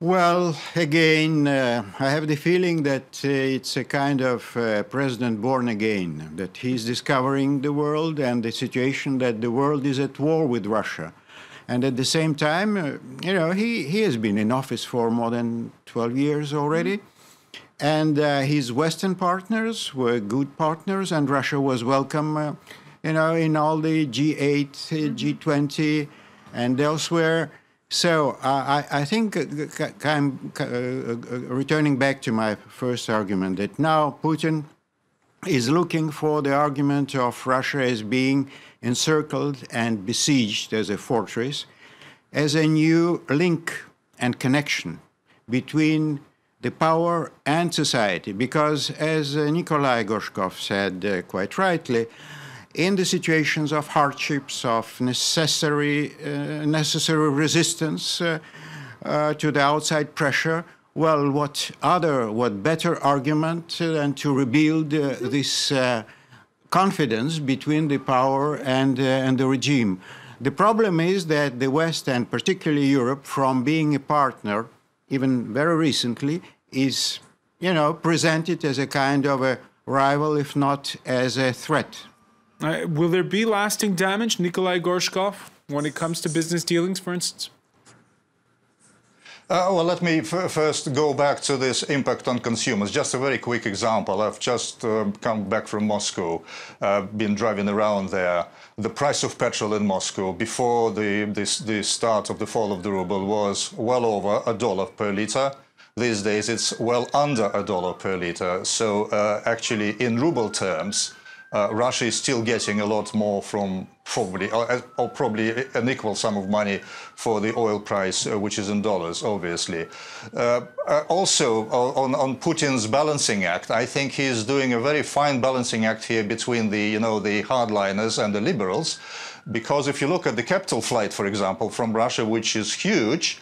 Well, again, I have the feeling that it's a kind of president born again, that he's discovering the world and the situation that the world is at war with Russia. And at the same time, he has been in office for more than 12 years already. And his Western partners were good partners, and Russia was welcome, in all the G8, G20, and elsewhere. So I think I'm returning back to my first argument that now Putin is looking for the argument of Russia as being encircled and besieged as a fortress, as a new link and connection between the power and society. Because as Nikolai Gorshkov said quite rightly, in the situations of hardships, of necessary resistance to the outside pressure, well, what better argument than to rebuild this confidence between the power and the regime? The problem is that the West, and particularly Europe, from being a partner, even very recently, is, presented as a kind of a rival, if not as a threat. Will there be lasting damage, Nikolai Gorshkov, when it comes to business dealings, for instance? Well, let me first go back to this impact on consumers. Just a very quick example. I've just come back from Moscow, been driving around there. The price of petrol in Moscow before the start of the fall of the ruble was well over $1 per liter. These days, it's well under $1 per liter. So actually, in ruble terms, Russia is still getting a lot more from probably an equal sum of money for the oil price, which is in dollars, obviously. Also, on Putin's balancing act, I think he's doing a very fine balancing act here between the hardliners and the liberals, because if you look at the capital flight, for example, from Russia, which is huge,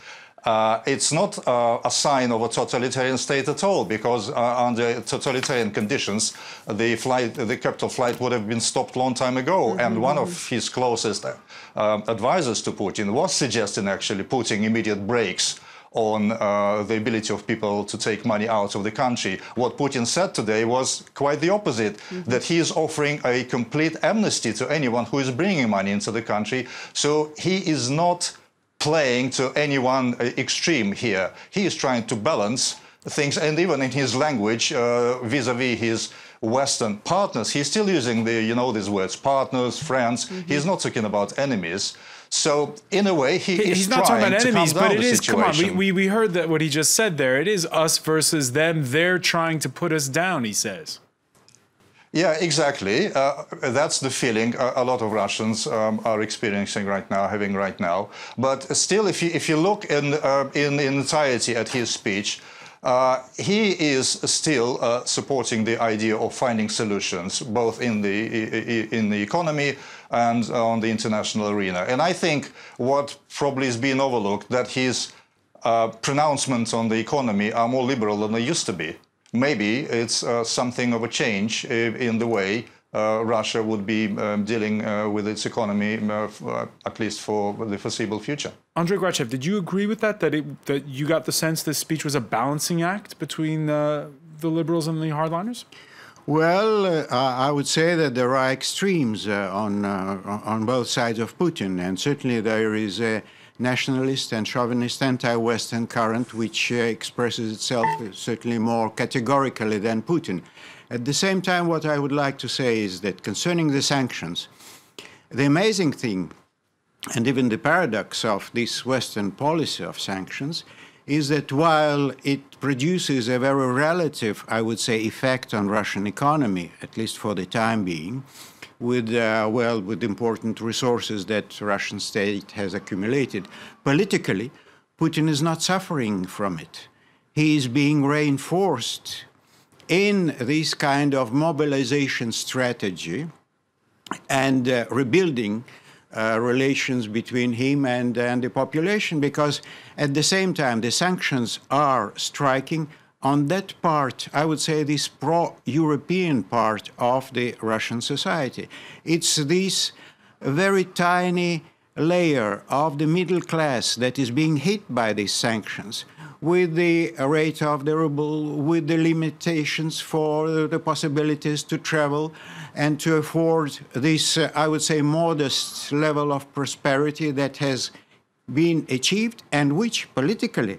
it's not a sign of a totalitarian state at all, because under totalitarian conditions, the capital flight would have been stopped a long time ago. And one of his closest advisors to Putin was suggesting actually putting immediate brakes on the ability of people to take money out of the country. What Putin said today was quite the opposite, that he is offering a complete amnesty to anyone who is bringing money into the country. So he is not playing to any one extreme here. He is trying to balance things, and even in his language, vis-a-vis his Western partners, he's still using these words, partners, friends. He's not talking about enemies. So in a way, he's not talking about enemies, but it is. Come on, we heard that what he just said there. It is us versus them. They're trying to put us down, he says. Yeah, exactly. That's the feeling a lot of Russians are experiencing right now, having right now. But still, if you look in entirety at his speech, he is still supporting the idea of finding solutions, both in the economy and on the international arena. And I think what probably is being overlooked, that his pronouncements on the economy are more liberal than they used to be. Maybe it's something of a change in the way Russia would be dealing with its economy, at least for the foreseeable future. Andrei GRATCHEV, did you agree with that you got the sense this speech was a balancing act between the liberals and the hardliners? Well, I would say that there are extremes on both sides of Putin, and certainly there is a nationalist and chauvinist anti-Western current which expresses itself certainly more categorically than Putin. At the same time, what I would like to say is that concerning the sanctions, the amazing thing, and even the paradox of this Western policy of sanctions, is that while it produces a very relative, I would say, effect on Russian economy, at least for the time being, with important resources that Russian state has accumulated, politically, Putin is not suffering from it. He is being reinforced in this kind of mobilization strategy and rebuilding relations between him and the population, because at the same time the sanctions are striking on that part, I would say, this pro-European part of the Russian society. It's this very tiny layer of the middle class that is being hit by these sanctions, with the rate of the ruble, with the limitations for the possibilities to travel and to afford this, I would say, modest level of prosperity that has been achieved and which politically,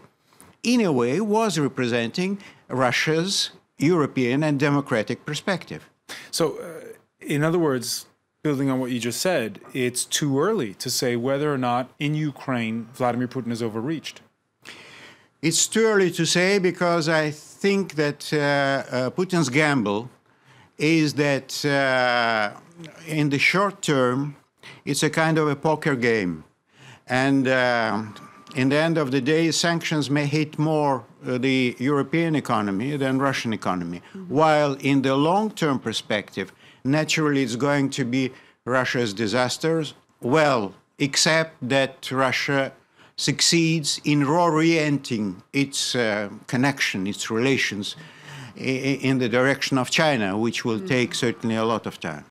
in a way, was representing Russia's European and democratic perspective. So, in other words, building on what you just said, it's too early to say whether or not in Ukraine Vladimir Putin is overreached. It's too early to say because I think that Putin's gamble is that in the short term, it's a kind of a poker game. And in the end of the day, sanctions may hit more the European economy than Russian economy. While in the long-term perspective, naturally it's going to be Russia's disasters, well, except that Russia succeeds in reorienting its connection, its relations in the direction of China, which will take certainly a lot of time.